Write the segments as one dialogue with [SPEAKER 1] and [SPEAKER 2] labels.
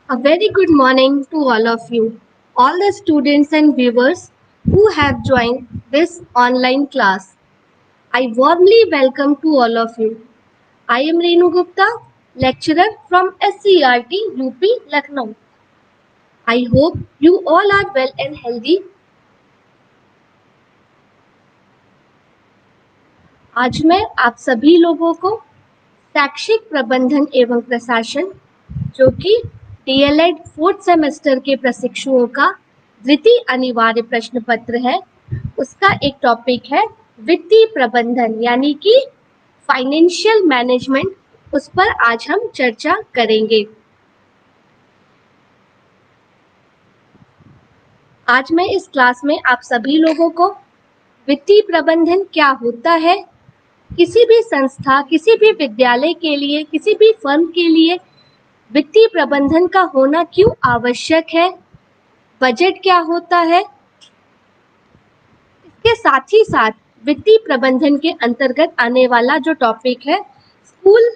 [SPEAKER 1] A very good morning to all of you, all the students and viewers who have joined this online class. I warmly welcome to all of you. I am Renu Gupta, lecturer from SCRT UP Lucknow. I hope you all are well and healthy. आज मैं आप सभी लोगों को शैक्षिक प्रबंधन एवं प्रशासन जो कि DLED 4th सेमेस्टर के प्रशिक्षुओं का द्वितीय अनिवार्य प्रश्न पत्र है, उसका एक टॉपिक है वित्तीय प्रबंधन यानी कि फाइनेंशियल मैनेजमेंट। उस पर आज हम चर्चा करेंगे। आज मैं इस क्लास में आप सभी लोगों को वित्तीय प्रबंधन क्या होता है, किसी भी संस्था, किसी भी विद्यालय के लिए, किसी भी फर्म के लिए वित्तीय प्रबंधन का होना क्यों आवश्यक है, बजट क्या होता है, इसके साथ ही साथ वित्तीय प्रबंधन के अंतर्गत आने वाला जो टॉपिक है स्कूल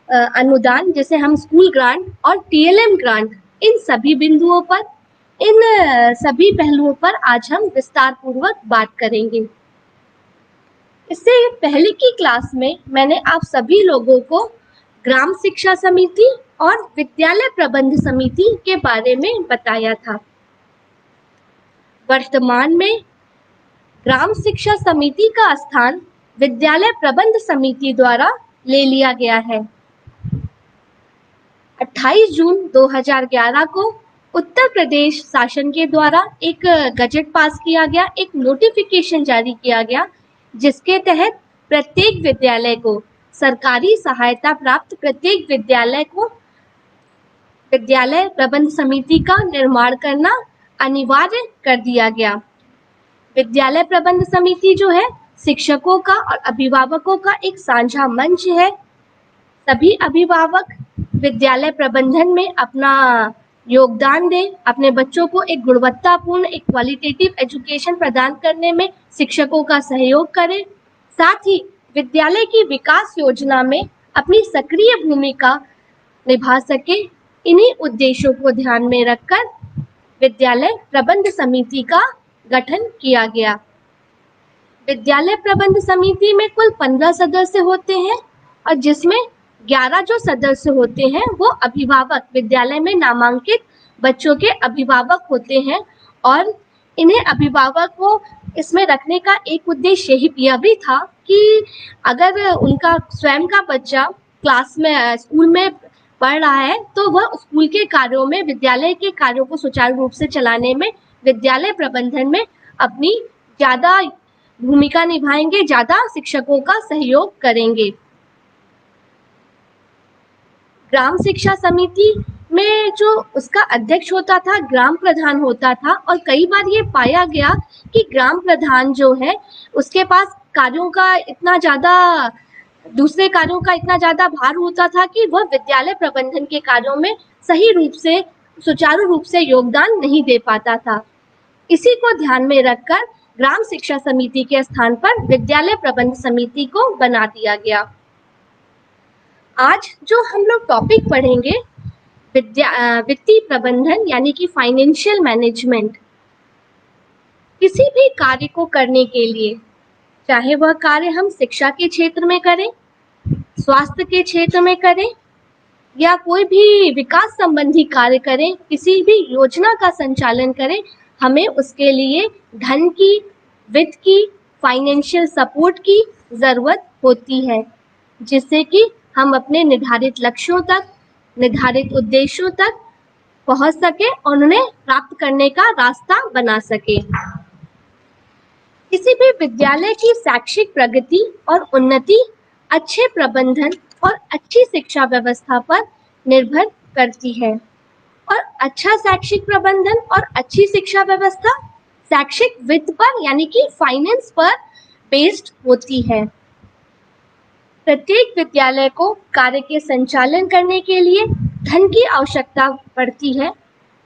[SPEAKER 1] अनुदान, जैसे हम स्कूल ग्रांट और TLM ग्रांट, इन सभी बिंदुओं पर, इन सभी पहलुओं पर आज हम विस्तार पूर्वक बात करेंगे। इससे पहले की क्लास में मैंने आप सभी लोगों को ग्राम शिक्षा समिति और विद्यालय प्रबंध समिति के बारे में बताया था। वर्तमान में ग्राम शिक्षा समिति का स्थान विद्यालय प्रबंध समिति द्वारा ले लिया गया है। 28 जून 2011 को उत्तर प्रदेश शासन के द्वारा एक गजट पास किया गया, एक नोटिफिकेशन जारी किया गया, जिसके तहत प्रत्येक विद्यालय को सरकारी सहायता प्राप्त प्रत्येक विद्यालय को विद्यालय प्रबंध समिति का निर्माण करना अनिवार्य कर दिया गया। विद्यालय प्रबंध समिति जो है शिक्षकों का और अभिभावकों का एक साझा मंच है। सभी अभिभावक विद्यालय प्रबंधन में अपना योगदान दें, अपने बच्चों को एक गुणवत्तापूर्ण, एक क्वालिटेटिव एजुकेशन प्रदान करने में शिक्षकों का सहयोग करें। साथ ही विद्यालय की विकास योजना में अपनी सक्रिय भूमिका निभा सके। इन्हीं उद्देश्यों को ध्यान में रखकर विद्यालय प्रबंध समिति का गठन किया गया। विद्यालय प्रबंध समिति में कुल 15 सदस्य होते हैं और जिसमें 11 जो सदस्य होते हैं वो अभिभावक, विद्यालय में नामांकित बच्चों के अभिभावक होते हैं। और इन्हें अभिभावक को इसमें रखने का एक उद्देश्य यह भी था कि अगर उनका स्वयं का बच्चा क्लास में, स्कूल में पढ़ रहा है तो वह स्कूल के कार्यों में, विद्यालय के कार्यों को सुचारू रूप से चलाने में विद्यालय प्रबंधन में अपनी ज़्यादा भूमिका निभाएंगे, ज़्यादा शिक्षकों का सहयोग करेंगे। ग्राम शिक्षा समिति में जो उसका अध्यक्ष होता था ग्राम प्रधान होता था, और कई बार ये पाया गया कि ग्राम प्रधान जो है उसके पास कार्यों का इतना ज़्यादा, दूसरे कार्यों का इतना ज़्यादा भार होता था कि वह विद्यालय प्रबंधन के कार्यों में सही रूप से, सुचारू रूप से योगदान नहीं दे पाता था। इसी को ध्यान में रखकर ग्राम शिक्षा समिति के स्थान पर विद्यालय प्रबंध समिति को बना दिया गया। आज जो हम लोग टॉपिक पढ़ेंगे वित्तीय प्रबंधन यानी कि फाइनेंशियल मैनेजमेंट। किसी भी कार्य को करने के लिए, चाहे वह कार्य हम शिक्षा के क्षेत्र में करें, स्वास्थ्य के क्षेत्र में करें या कोई भी विकास संबंधी कार्य करें, किसी भी योजना का संचालन करें, हमें उसके लिए धन की, वित्त की, फाइनेंशियल सपोर्ट की ज़रूरत होती है, जिससे कि हम अपने निर्धारित लक्ष्यों तक, निर्धारित उद्देश्यों तक पहुंच सके और उन्हें प्राप्त करने का रास्ता बना सके। किसी भी विद्यालय की शैक्षिक प्रगति और उन्नति अच्छे प्रबंधन और अच्छी शिक्षा व्यवस्था पर निर्भर करती है। और अच्छा शैक्षिक प्रबंधन और अच्छी शिक्षा व्यवस्था शैक्षिक वित्त पर यानी कि फाइनेंस पर बेस्ड होती है। प्रत्येक विद्यालय को कार्य के संचालन करने के लिए धन की आवश्यकता पड़ती है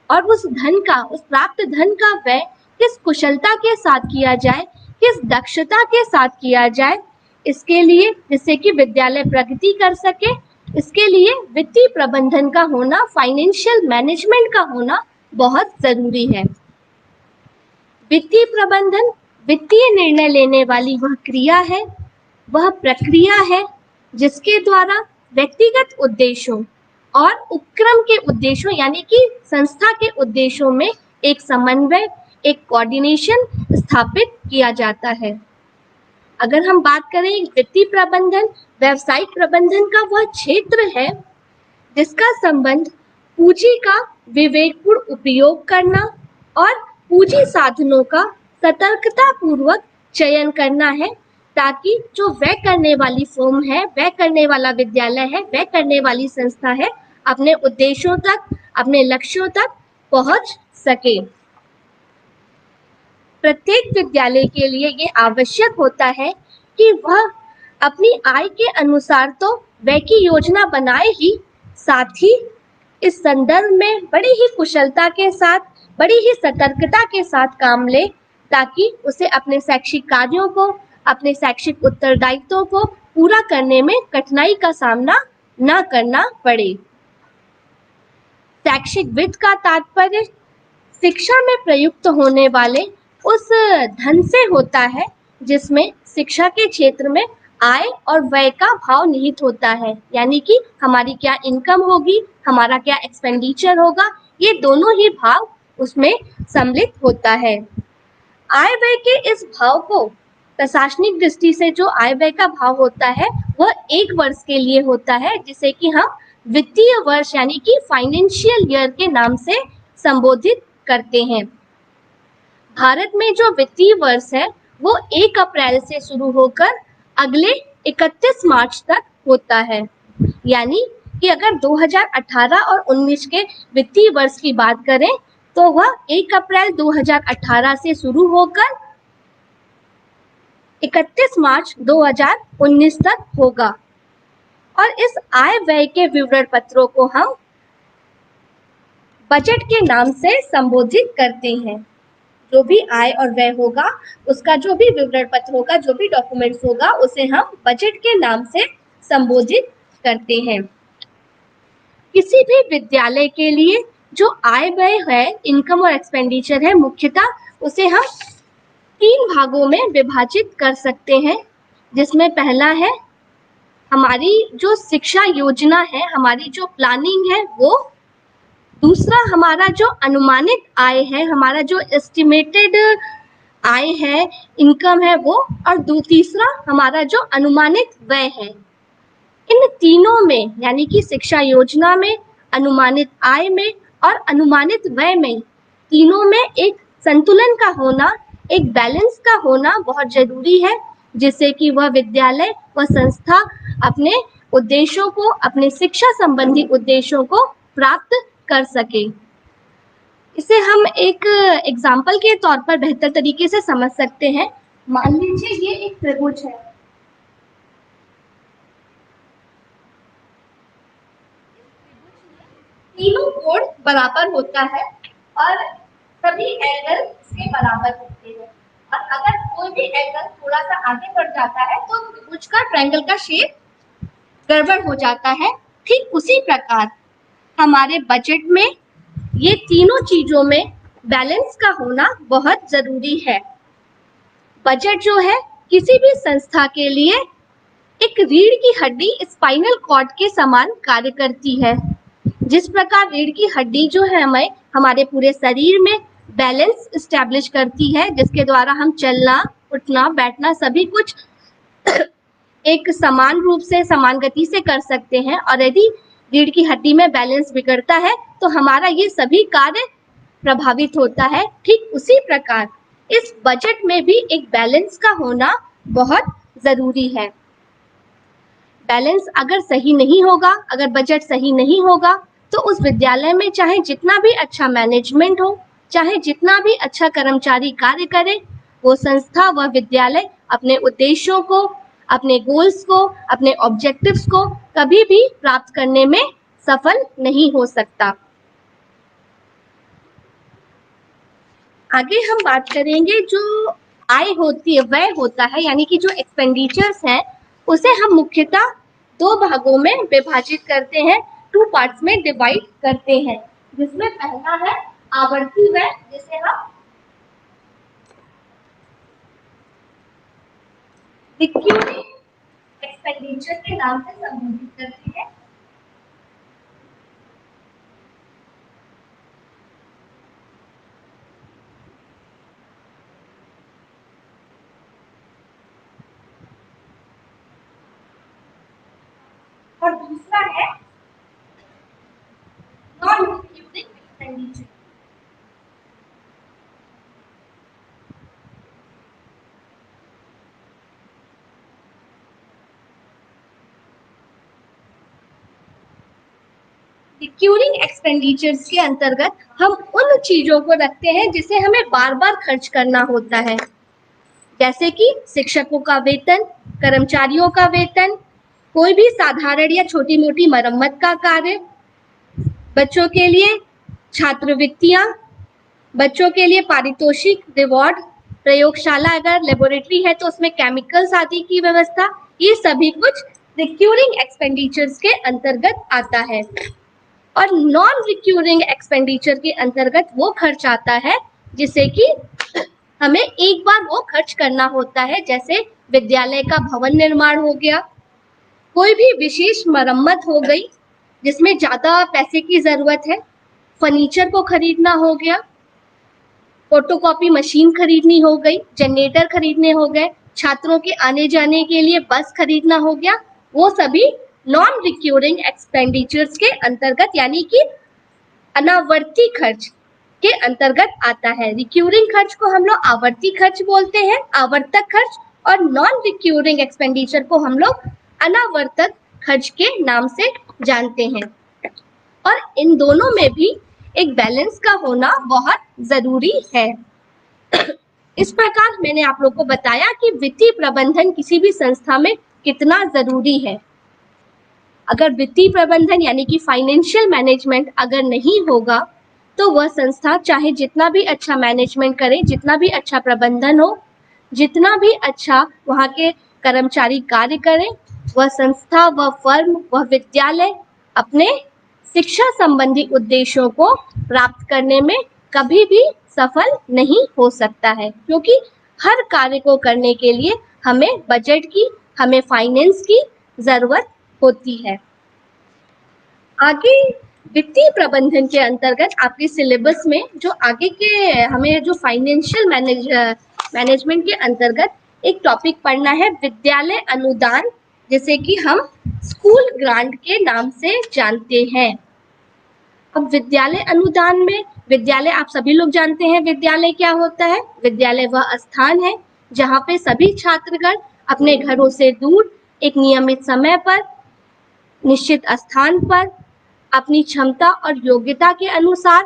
[SPEAKER 1] और उस प्राप्त धन का व्यय किस कुशलता के साथ किया जाए, किस दक्षता के साथ किया जाए, इसके लिए जिससे कि विद्यालय प्रगति कर सके इसके लिए वित्तीय प्रबंधन का होना, फाइनेंशियल मैनेजमेंट का होना बहुत जरूरी है। वित्तीय प्रबंधन वित्तीय निर्णय लेने वाली वह क्रिया है, वह प्रक्रिया है जिसके द्वारा व्यक्तिगत उद्देश्यों और उपक्रम के उद्देश्यों यानी कि संस्था के उद्देश्यों में एक समन्वय, एक कोऑर्डिनेशन स्थापित किया जाता है। अगर हम बात करें वित्तीय प्रबंधन, व्यवसायिक प्रबंधन का वह क्षेत्र है जिसका संबंध पूंजी का विवेकपूर्ण उपयोग करना और पूंजी साधनों का सतर्कता पूर्वक चयन करना है, ताकि जो व्यय करने वाली फर्म है, व्यय करने वाला विद्यालय है, व्यय करने वाली संस्था है, अपने उद्देश्यों तक, अपने लक्ष्यों तक पहुंच सके। प्रत्येक विद्यालय के लिए ये आवश्यक होता है कि वह अपनी आय के अनुसार तो व्यय की योजना बनाए ही, साथ ही इस संदर्भ में बड़ी ही कुशलता के साथ, बड़ी ही सतर्कता के साथ काम ले, ताकि उसे अपने शैक्षिक कार्यों को, अपने शैक्षिक उत्तरदायित्वों को पूरा करने में कठिनाई का सामना न करना पड़े। शैक्षिक वित्त का तात्पर्य शिक्षा में प्रयुक्त होने वाले उस धन से होता है जिसमें शिक्षा के क्षेत्र में आय और व्यय का भाव निहित होता है, यानी कि हमारी क्या इनकम होगी, हमारा क्या एक्सपेंडिचर होगा, ये दोनों ही भाव उसमें सम्मिलित होता है। आय व्यय के इस भाव को प्रशासनिक दृष्टि से जो आय व्यय का भाव होता है वह एक वर्ष के लिए होता है, जिसे कि हम वित्तीय वर्ष यानी कि फाइनेंशियल ईयर के नाम से संबोधित करते हैं। भारत में जो वित्तीय वर्ष है वो 1 अप्रैल से शुरू होकर अगले 31 मार्च तक होता है। यानी कि अगर 2018 और 19 के वित्तीय वर्ष की बात करें तो वह 1 अप्रैल 2018 से शुरू होकर 31 मार्च 2019 तक होगा। और इस आय व्यय के विवरण पत्रों को हम बजट के नाम से संबोधित करते हैं। जो भी आय और व्यय होगा, उसका जो भी विवरण पत्र होगा, जो भी डॉक्यूमेंट्स होगा, उसे हम बजट के नाम से संबोधित करते हैं। किसी भी विद्यालय के लिए जो आय व्यय है, इनकम और एक्सपेंडिचर है, मुख्यतः उसे हम 3 भागों में विभाजित कर सकते हैं, जिसमें पहला है हमारी जो शिक्षा योजना है, हमारी जो प्लानिंग है वो, दूसरा हमारा जो अनुमानित आय है, हमारा जो एस्टिमेटेड आय है, इनकम है वो, और तीसरा हमारा जो अनुमानित व्यय है। इन तीनों में यानी कि शिक्षा योजना में, अनुमानित आय में और अनुमानित व्यय में, तीनों में एक संतुलन का होना, एक बैलेंस का होना बहुत जरूरी है, जिससे कि वह विद्यालय, वह संस्था अपने उद्देश्यों को, अपने शिक्षा संबंधी उद्देश्यों को प्राप्त कर सके। इसे हम एक एग्जाम्पल के तौर पर बेहतर तरीके से समझ सकते हैं। मान लीजिए ये एक त्रिभुज है, तीनों कोण बराबर होता है और सभी एंगल इसके बराबर होते हैं, और अगर कोई भी एंगल थोड़ा सा आगे बढ़ जाता है तो त्रिभुज का, ट्रायंगल का शेप गड़बड़ हो जाता है। ठीक उसी प्रकार हमारे बजट में ये तीनों चीजों में बैलेंस का होना बहुत जरूरी है। बजट जो है किसी भी संस्था के लिए एक रीढ़ की हड्डी, स्पाइनल कॉर्ड के समान कार्य करती है। जिस प्रकार रीढ़ की हड्डी जो है हमें हमारे पूरे शरीर में बैलेंस स्टैब्लिश करती है, जिसके द्वारा हम चलना, उठना, बैठना सभी कुछ एक समान रूप से, समान गति से कर सकते हैं, और यदि रीढ़ की हड्डी में बैलेंस बिगड़ता है तो हमारा ये सभी कार्य प्रभावित होता है। ठीक उसी प्रकार इस बजट में भी एक बैलेंस का होना बहुत जरूरी है। बैलेंस अगर सही नहीं होगा, अगर बजट सही नहीं होगा, तो उस विद्यालय में चाहे जितना भी अच्छा मैनेजमेंट हो, चाहे जितना भी अच्छा कर्मचारी कार्य करे, वो संस्था, वह विद्यालय अपने उद्देश्यों को, अपने गोल्स को, अपने ऑब्जेक्टिव्स को कभी भी प्राप्त करने में सफल नहीं हो सकता। आगे हम बात करेंगे जो आय होती है, व्यय होता है, यानी कि जो एक्सपेंडिचर्स हैं, उसे हम मुख्यतः दो भागों में विभाजित करते हैं, 2 पार्ट्स में डिवाइड करते हैं, जिसमें पहला है आवर्ती व्यय, जिसे हम रिक्यूरिंग एक्सपेंडिचर के नाम से संबोधित करते हैं। और दूसरा है non recurring expenditure. Recurring expenditures के अंतर्गत हम उन चीजों को रखते हैं जिसे हमें बार बार खर्च करना होता है, जैसे कि शिक्षकों का वेतन, कर्मचारियों का वेतन, कोई भी साधारण या छोटी मोटी मरम्मत का कार्य, बच्चों के लिए छात्रवृत्तियां, बच्चों के लिए पारितोषिक, रिवॉर्ड, प्रयोगशाला अगर लेबोरेटरी है तो उसमें केमिकल्स आदि की व्यवस्था, ये सभी कुछ रिक्यूरिंग एक्सपेंडिचर्स के अंतर्गत आता है। और नॉन रिक्यूरिंग एक्सपेंडिचर के अंतर्गत वो खर्च आता है जिसे कि हमें एक बार वो खर्च करना होता है, जैसे विद्यालय का भवन निर्माण हो गया, कोई भी विशेष मरम्मत हो गई जिसमें ज्यादा पैसे की जरूरत है, फर्नीचर को खरीदना हो गया, फोटोकॉपी मशीन खरीदनी हो गई, जनरेटर खरीदने हो गए, छात्रों के आने जाने के लिए बस खरीदना हो गया, वो सभी नॉन रिक्यूरिंग एक्सपेंडिचर्स के अंतर्गत यानी कि अनावर्ती खर्च के अंतर्गत आता है। रिक्यूरिंग खर्च को हम लोग आवर्ती खर्च बोलते हैं, आवर्तक खर्च, और नॉन रिक्यूरिंग एक्सपेंडिचर को हम लोग अनावर्तक खर्च के नाम से जानते हैं। और इन दोनों में भी एक बैलेंस का होना बहुत जरूरी है। इस प्रकार मैंने आप लोग को बताया कि वित्तीय प्रबंधन किसी भी संस्था में कितना जरूरी है। अगर वित्तीय प्रबंधन यानी कि फाइनेंशियल मैनेजमेंट अगर नहीं होगा तो वह संस्था चाहे जितना भी अच्छा मैनेजमेंट करे, जितना भी अच्छा प्रबंधन हो, जितना भी अच्छा वहाँ के कर्मचारी कार्य करें, वह संस्था, वह फर्म, वह विद्यालय अपने शिक्षा संबंधी उद्देश्यों को प्राप्त करने में कभी भी सफल नहीं हो सकता है, क्योंकि हर कार्य को करने के लिए हमें बजट की, हमें फाइनेंस की जरूरत होती है। आगे वित्तीय प्रबंधन के अंतर्गत आपके सिलेबस में जो आगे के हमें जो फाइनेंशियल मैनेजमेंट के अंतर्गत एक टॉपिक पढ़ना है, विद्यालय अनुदान, जिसे कि हम स्कूल ग्रांट के नाम से जानते हैं। अब विद्यालय अनुदान में, विद्यालय आप सभी लोग जानते हैं विद्यालय क्या होता है। विद्यालय वह स्थान है जहाँ पे सभी छात्रगण अपने घरों से दूर एक नियमित समय पर, निश्चित स्थान पर, अपनी क्षमता और योग्यता के अनुसार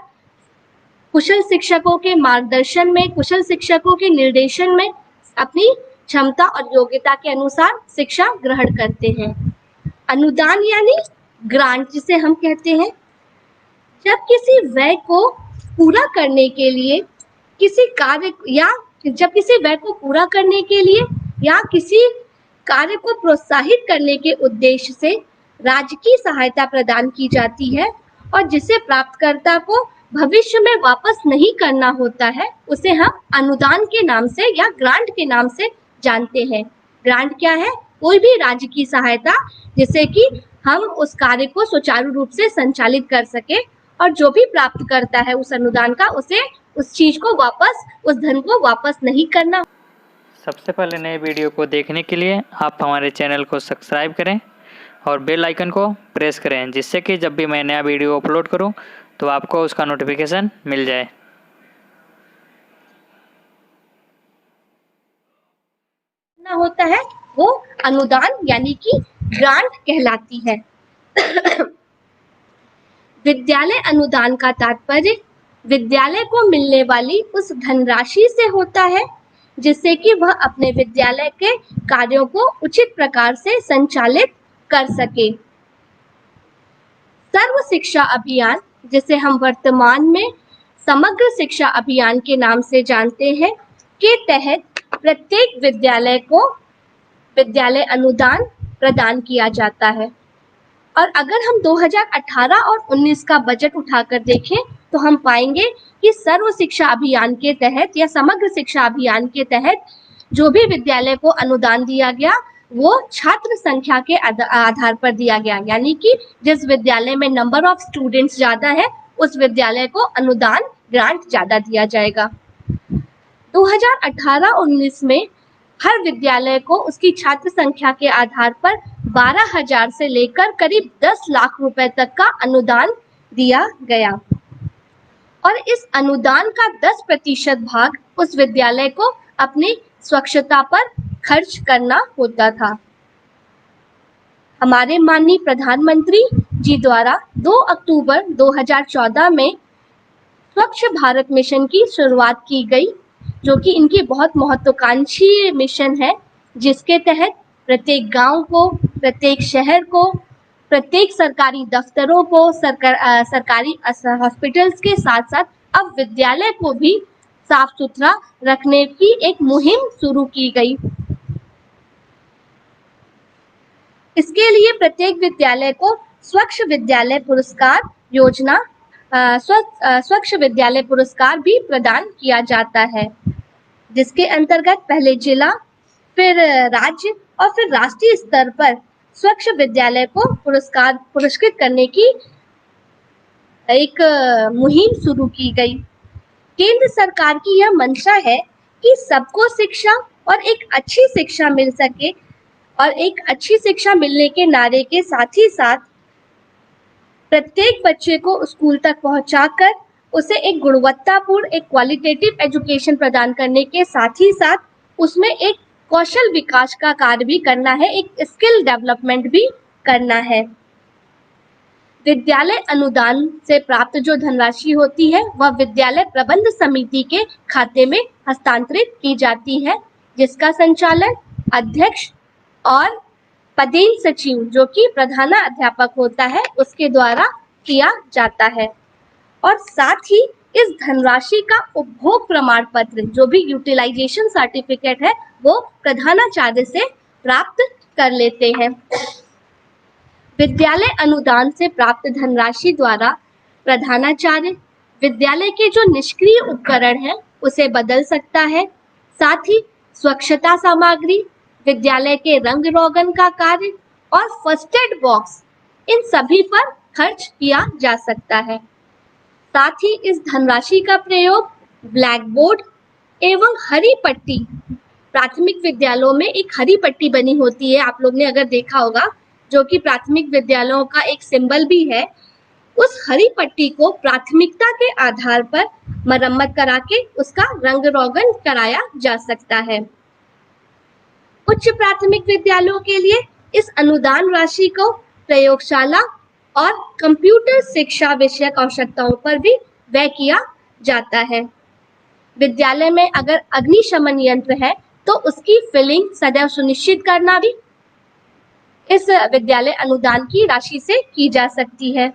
[SPEAKER 1] कुशल शिक्षकों के मार्गदर्शन में, कुशल शिक्षकों के निर्देशन में अपनी क्षमता और योग्यता के अनुसार शिक्षा ग्रहण करते हैं। अनुदान यानी ग्रांट जिसे हम कहते हैं, जब किसी व्यय को पूरा करने के लिए, किसी कार्य या जब किसी व्यय को पूरा करने के लिए या किसी कार्य को प्रोत्साहित करने के उद्देश्य से राज्य की सहायता प्रदान की जाती है और जिसे प्राप्तकर्ता को भविष्य में वापस नहीं करना होता है, उसे हम अनुदान के नाम से या ग्रांट के नाम से जानते हैं। ग्रांट क्या है? कोई भी राज्य की सहायता जिससे कि हम उस कार्य को सुचारू रूप से संचालित कर सके, और जो भी प्राप्त करता है उस अनुदान का, उसे उस चीज को वापस, उस धन को वापस नहीं करना।
[SPEAKER 2] सबसे पहले नए वीडियो को देखने के लिए आप हमारे चैनल को सब्सक्राइब करें और बेल आइकन को प्रेस करें, जिससे कि जब भी मैं नया वीडियो अपलोड करूं तो आपको उसका नोटिफिकेशन मिल जाए।
[SPEAKER 1] होता है वो अनुदान यानी कि ग्रांट कहलाती है। विद्यालय अनुदान का तात्पर्य विद्यालय को मिलने वाली उस धनराशि से होता है जिससे कि वह अपने विद्यालय के कार्यों को उचित प्रकार से संचालित कर सके। सर्व शिक्षा अभियान, जिसे हम वर्तमान में समग्र शिक्षा अभियान के नाम से जानते हैं, के तहत प्रत्येक विद्यालय को विद्यालय अनुदान प्रदान किया जाता है। और अगर हम 2018 और 19 का बजट उठाकर देखें तो हम पाएंगे कि सर्व शिक्षा अभियान के तहत या समग्र शिक्षा अभियान के तहत जो भी विद्यालय को अनुदान दिया गया वो छात्र संख्या के आधार पर दिया गया, यानी कि जिस विद्यालय में नंबर ऑफ स्टूडेंट्स ज्यादा है उस विद्यालय को अनुदान ग्रांट ज्यादा दिया जाएगा। 2018-19 में हर विद्यालय को उसकी छात्र संख्या के आधार पर 12,000 से लेकर करीब 10 लाख रुपए तक का अनुदान दिया गया और इस अनुदान का 10% भाग उस विद्यालय को अपनी स्वच्छता पर खर्च करना होता था। हमारे माननीय प्रधानमंत्री जी द्वारा 2 अक्टूबर 2014 में स्वच्छ भारत मिशन की शुरुआत की गई, जो कि इनकी बहुत महत्वाकांक्षी मिशन है, जिसके तहत प्रत्येक गांव को, प्रत्येक शहर को, प्रत्येक सरकारी दफ्तरों को, सरकारी हॉस्पिटल्स के साथ साथ अब विद्यालय को भी साफ सुथरा रखने की एक मुहिम शुरू की गई। इसके लिए प्रत्येक विद्यालय को स्वच्छ विद्यालय पुरस्कार योजना स्वच्छ विद्यालय पुरस्कार भी प्रदान किया जाता है, जिसके अंतर्गत पहले जिला, फिर राज्य और फिर राष्ट्रीय स्तर पर स्वच्छ विद्यालय को पुरस्कृत करने की एक मुहिम शुरू की गई। केंद्र सरकार की यह मंशा है कि सबको शिक्षा और एक अच्छी शिक्षा मिल सके और एक अच्छी शिक्षा मिलने के नारे के साथ ही साथ प्रत्येक बच्चे को स्कूल तक पहुंचाकर उसे एक गुणवत्तापूर्ण, एक क्वालिटेटिव एजुकेशन प्रदान करने के साथ ही साथ उसमें एक कौशल विकास का कार्य भी करना है, एक स्किल डेवलपमेंट भी करना है। विद्यालय अनुदान से प्राप्त जो धनराशि होती है वह विद्यालय प्रबंध समिति के खाते में हस्तांतरित की जाती है, जिसका संचालन अध्यक्ष और पदेन सचिव, जो कि प्रधानाध्यापक होता है, उसके द्वारा किया जाता है। और साथ ही इस धनराशि का उपभोग प्रमाण पत्र, जो भी यूटिलाइजेशन सर्टिफिकेट है, वो प्रधानाचार्य से प्राप्त कर लेते हैं। विद्यालय अनुदान से प्राप्त धनराशि द्वारा प्रधानाचार्य विद्यालय के जो निष्क्रिय उपकरण है उसे बदल सकता है। साथ ही स्वच्छता सामग्री, विद्यालय के रंग रोगन का कार्य और फर्स्ट एड बॉक्स, इन सभी पर खर्च किया जा सकता है। साथ ही इस धनराशि का प्रयोग ब्लैक बोर्ड एवं हरी पट्टी, प्राथमिक विद्यालयों में एक हरी पट्टी बनी होती है, आप लोग ने अगर देखा होगा, जो कि प्राथमिक विद्यालयों का एक सिंबल भी है, उस हरी पट्टी को प्राथमिकता के आधार पर मरम्मत करा के उसका रंग रोगन कराया जा सकता है। उच्च प्राथमिक विद्यालयों के लिए इस अनुदान राशि को प्रयोगशाला और कंप्यूटर शिक्षा विषयक आवश्यकताओं पर भी व्यय किया जाता है। विद्यालय में अगर अग्निशमन यंत्र है तो उसकी फिलिंग सदैव सुनिश्चित करना भी इस विद्यालय अनुदान की राशि से की जा सकती है।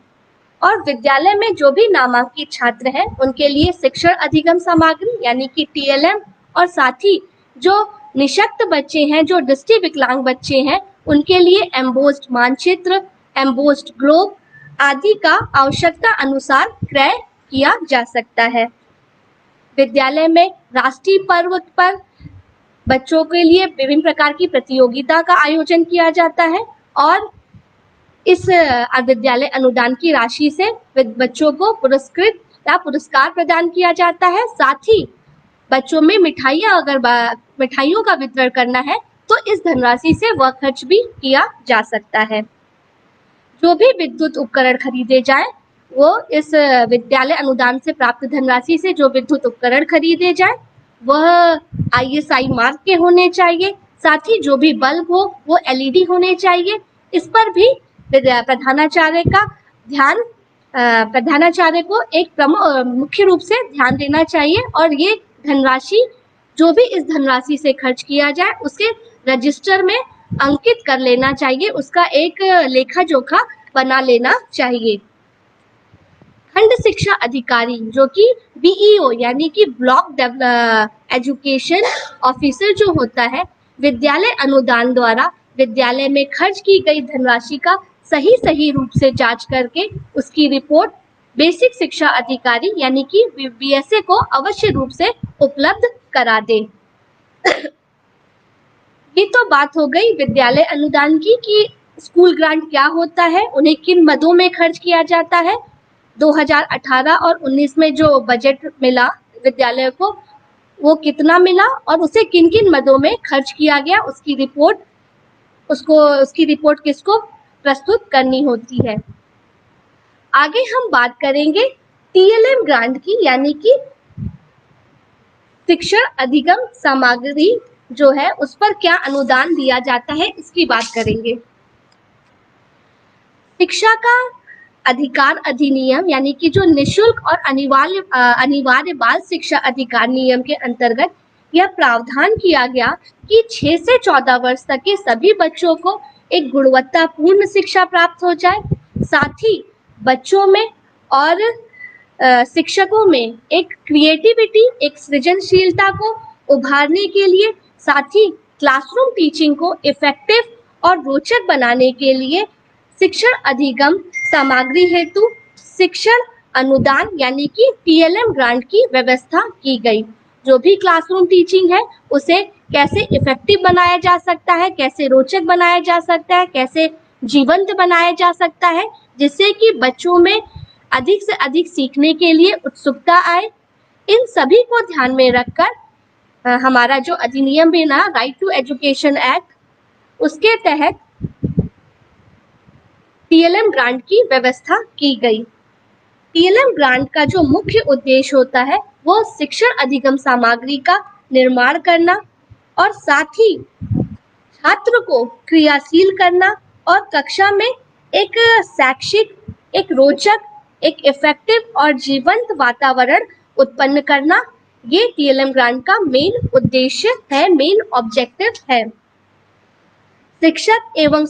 [SPEAKER 1] और विद्यालय में जो भी नामांकित छात्र हैं उनके लिए शिक्षण अधिगम सामग्री यानी कि TLM, और साथ ही जो निशक्त बच्चे हैं, जो दृष्टि विकलांग बच्चे हैं, उनके लिए एम्बोस्ड मानचित्र, एम्बोस्ड ग्लोब आदि का आवश्यकता अनुसार क्रय किया जा सकता है। विद्यालय में राष्ट्रीय पर्व पर बच्चों के लिए विभिन्न प्रकार की प्रतियोगिता का आयोजन किया जाता है और इस विद्यालय अनुदान की राशि से बच्चों को पुरस्कृत या पुरस्कार प्रदान किया जाता है। साथ ही बच्चों में मिठाइयों का वितरण करना है तो इस धनराशि से वह खर्च भी किया जा सकता है। जो भी विद्युत उपकरण खरीदे जाए वो इस विद्यालय अनुदान से प्राप्त धनराशि से जो विद्युत उपकरण खरीदे जाए वह ISI मार्क के होने चाहिए। साथ ही जो भी बल्ब हो वो LED होने चाहिए। इस पर भी प्रधानाचार्य को एक मुख्य रूप से ध्यान देना चाहिए और ये धनराशि जो भी इस धनराशि से खर्च किया जाए उसके रजिस्टर में अंकित कर लेना चाहिए, उसका एक लेखा जोखा बना लेना चाहिए। खंड शिक्षा अधिकारी जो कि BEO यानी कि ब्लॉक एजुकेशन ऑफिसर जो होता है, विद्यालय अनुदान द्वारा विद्यालय में खर्च की गई धनराशि का सही रूप से जांच करके उसकी रिपोर्ट बेसिक शिक्षा अधिकारी यानी कि BSA को अवश्य रूप से उपलब्ध करा दे। ये तो बात हो गई विद्यालय अनुदान की कि स्कूल ग्रांट क्या होता है, उन्हें किन मदों में खर्च किया जाता है। 2018 और 19 में जो बजट मिला विद्यालय को वो कितना मिला और उसे किन-किन मदों में खर्च किया गया, उसकी रिपोर्ट किसको प्रस्तुत करनी होती है। आगे हम बात करेंगे TLM ग्रांट की यानी कि शिक्षण अधिगम सामग्री जो है उस पर क्या अनुदान दिया जाता है इसकी बात करेंगे। शिक्षा का अधिकार अधिनियम यानी कि जो निःशुल्क और अनिवार्य बाल शिक्षा अधिकार नियम के अंतर्गत यह प्रावधान किया गया कि 6 से 14 वर्ष तक के सभी बच्चों को एक गुणवत्तापूर्ण शिक्षा प्राप्त हो जाए, साथ ही बच्चों में और शिक्षकों में एक क्रिएटिविटी, एक सृजनशीलता को उभारने के लिए, साथ ही क्लासरूम टीचिंग को इफेक्टिव और रोचक बनाने के लिए शिक्षण अधिगम सामग्री हेतु शिक्षण अनुदान यानी कि TLM ग्रांट की व्यवस्था की गई। जो भी क्लासरूम टीचिंग है उसे कैसे इफेक्टिव बनाया जा सकता है, कैसे रोचक बनाया जा सकता है, कैसे जीवंत बनाया जा सकता है, जिससे कि बच्चों में अधिक से अधिक सीखने के लिए उत्सुकता आए। इन सभी को ध्यान में रखकर हमारा जो अधिनियम बना राइट टू एजुकेशन एक्ट, उसके तहत TLM ग्रांट की व्यवस्था की गई। TLM ग्रांट का जो मुख्य उद्देश्य होता है वो शिक्षण अधिगम सामग्री का निर्माण करना और साथ ही छात्र को क्रियाशील करना और कक्षा में एक शैक्षिक, एक रोचक, एक इफेक्टिव और जीवंत वातावरण उत्पन्न करना, ये TLM ग्रांट का मेन उद्देश्य है, मेन ऑब्जेक्टिव है। शिक्षक एवं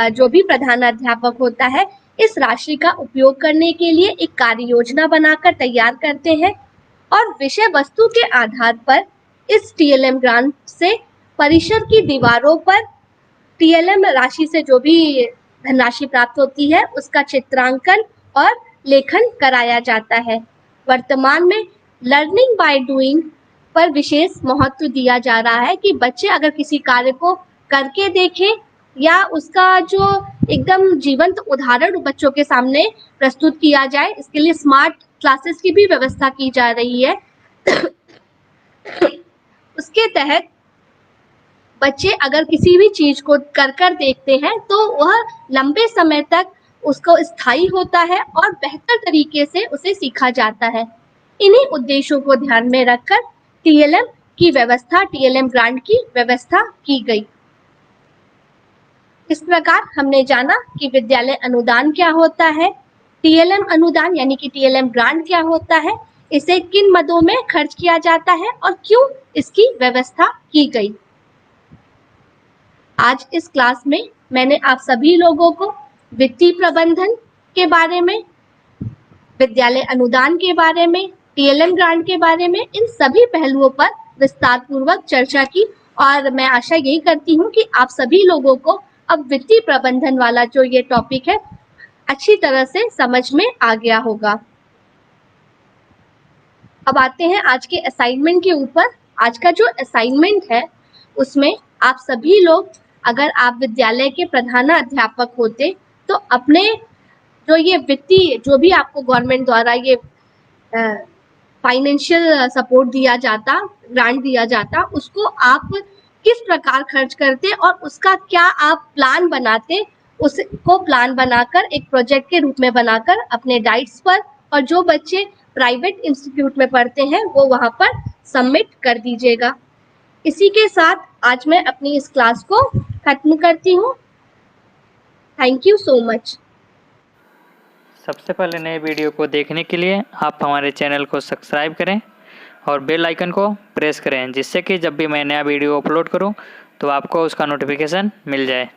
[SPEAKER 1] जो भी प्रधानाध्यापक होता है इस राशि का उपयोग करने के लिए एक कार्य योजना बनाकर तैयार करते हैं और विषय वस्तु के आधार पर इस TLM ग्रांट से परिसर की दीवारों पर TLM राशि से जो भी धनराशि प्राप्त होती है उसका चित्रांकन और लेखन कराया जाता है। वर्तमान में लर्निंग बाय डूइंग पर विशेष महत्व दिया जा रहा है कि बच्चे अगर किसी कार्य को करके देखें या उसका जो एकदम जीवंत उदाहरण बच्चों के सामने प्रस्तुत किया जाए, इसके लिए स्मार्ट क्लासेस की भी व्यवस्था की जा रही है। उसके तहत बच्चे अगर किसी भी चीज को कर देखते हैं तो वह लंबे समय तक उसको स्थायी होता है और बेहतर तरीके से उसे सीखा जाता है। इन्हीं उद्देश्यों को ध्यान में रखकर TLM ग्रांट की व्यवस्था की गई। इस प्रकार हमने जाना कि विद्यालय अनुदान क्या होता है, TLM अनुदान यानी कि TLM ग्रांट क्या होता है, इसे किन मदों में खर्च किया जाता है और क्यों इसकी व्यवस्था की गई। आज इस क्लास में मैंने आप सभी लोगों को वित्तीय प्रबंधन के बारे में, विद्यालय अनुदान के बारे में, TLM ग्रांट के बारे में, इन सभी पहलुओं पर विस्तार पूर्वक चर्चा की और मैं आशा यही करती हूँ कि आप सभी लोगों को अब वित्तीय प्रबंधन वाला जो ये टॉपिक है अच्छी तरह से समझ में आ गया होगा। अब आते हैं आज के असाइनमेंट के ऊपर। आज का जो असाइनमेंट है उसमें आप सभी लोग, अगर आप विद्यालय के प्रधानाध्यापक होते तो अपने जो ये वित्तीय, जो भी आपको गवर्नमेंट द्वारा ये फाइनेंशियल सपोर्ट दिया जाता, ग्रांट दिया जाता, उसको आप किस प्रकार खर्च करते और उसका क्या आप प्लान बनाते, उसको प्लान बनाकर एक प्रोजेक्ट के रूप में बनाकर अपने डाइट्स पर, और जो बच्चे प्राइवेट इंस्टीट्यूट में पढ़ते हैं वो वहाँ पर सबमिट कर दीजिएगा। इसी के साथ आज मैं अपनी इस क्लास को खत्म करती हूँ। Thank you so much.
[SPEAKER 2] सबसे पहले नए वीडियो को देखने के लिए आप हमारे चैनल को सब्सक्राइब करें और बेल आइकन को प्रेस करें, जिससे कि जब भी मैं नया वीडियो अपलोड करूं तो आपको उसका नोटिफिकेशन मिल जाए।